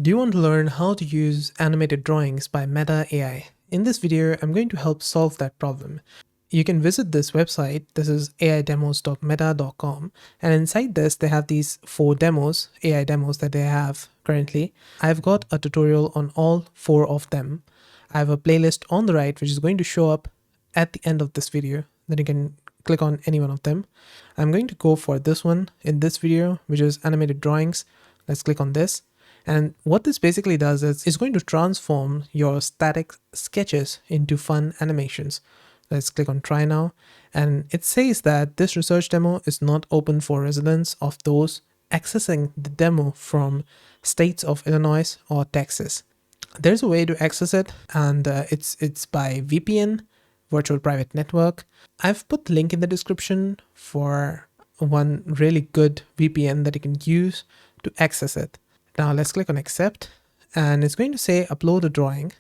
Do you want to learn how to use animated drawings by Meta AI? In this video, I'm going to help solve that problem. You can visit this website. This is aidemos.meta.com, and inside this they have these 4 demos, AI demos that they have currently. I've got a tutorial on all 4 of them. I have a playlist on the right which is going to show up at the end of this video. Then you can click on any one of them. I'm going to go for this one in this video, which is animated drawings. Let's click on this. And what this basically does is it's going to transform your static sketches into fun animations. Let's click on try now. And it says that this research demo is not open for residents of those accessing the demo from states of Illinois or Texas. There's a way to access it, and it's by VPN, virtual private network. I've put the link in the description for one really good VPN that you can use to access it. Now let's click on accept, and it's going to say upload a drawing,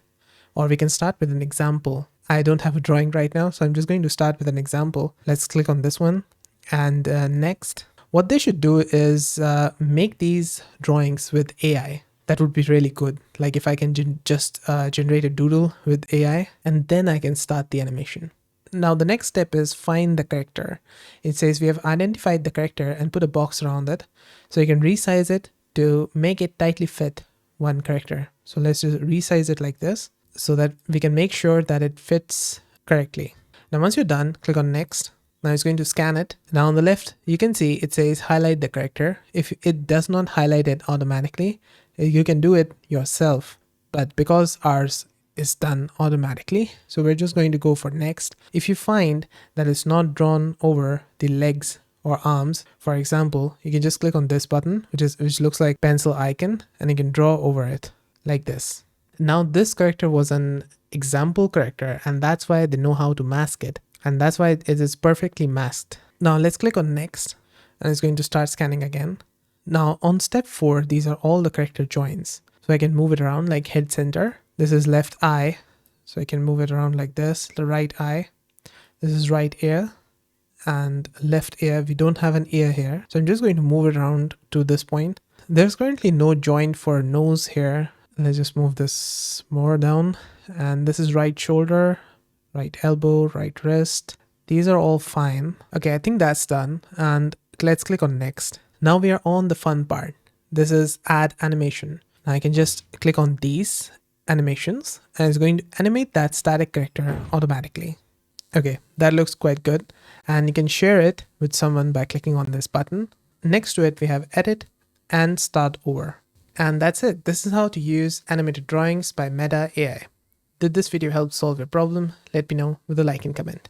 or we can start with an example. I don't have a drawing right now, so I'm just going to start with an example. Let's click on this one, and next. What they should do is make these drawings with AI. That would be really good. Like if I can just generate a doodle with AI, and then I can start the animation. Now the next step is find the character. It says we have identified the character and put a box around it. So you can resize it to make it tightly fit one character. So let's just resize it like this so that we can make sure that it fits correctly. Now once you're done, click on next. Now it's going to scan it. Now on the left, you can see it says highlight the character. If it does not highlight it automatically, you can do it yourself. But because ours is done automatically, so we're just going to go for next. If you find that it's not drawn over the legs or arms, for example, you can just click on this button, which looks like pencil icon, and you can draw over it like this. Now this character was an example character, and that's why they know how to mask it, and that's why it is perfectly masked. Now let's click on next, and it's going to start scanning again. Now on step 4, these are all the character joins. So I can move it around like head center. This is left eye, so I can move it around like this. The right eye. This is right ear. And left ear. We don't have an ear here, so I'm just going to move it around to this point. There's currently no joint for nose here. Let's just move this more down, and this is right shoulder, right elbow, right wrist. These are all fine. Okay, I think that's done, and let's click on next. Now we are on the fun part. This is add animation. Now I can just click on these animations, and it's going to animate that static character automatically. Okay, that looks quite good, and you can share it with someone by clicking on this button. Next to it, we have edit and start over. And that's it. This is how to use animated drawings by Meta AI. Did this video help solve your problem? Let me know with a like and comment.